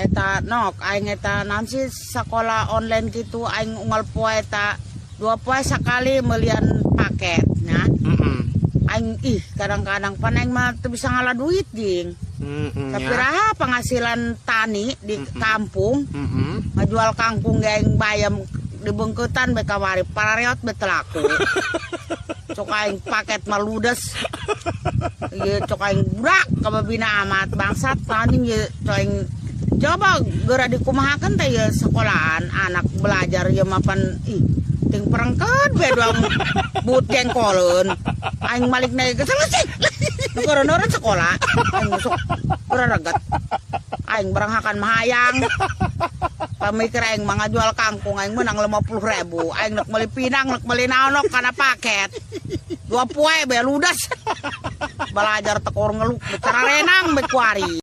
Eta nok aing eta nanti sekolah online gitu aing unggal poe eta 2 poe sekali melian paketnya. Aing kadang-kadang pan aing mah teu bisa ngalah duit ding. Tapi raha penghasilan tani di kampung. Ngajual kangkung ge aing bayam di bengketan be kamari parareot betul aku. Cok aing paket maludes. Ieu cok aing budak kababina amat bangsat tani ieu cok aing coba geura dikumahakeun teh ya sekolahan anak belajar ya mapan ting perengkeut be doang but jengkoleun aing malik naik ke selesai ngeureuneureuh sekolah aing sok rereget aing beranghakan mahayang pamikir aing mah ngajual kangkung aing menang 50.000 aing nek meuli pinang nek meuli naon kana paket 2 poe be ludas belajar tekor ngeluk cara renang be kuari.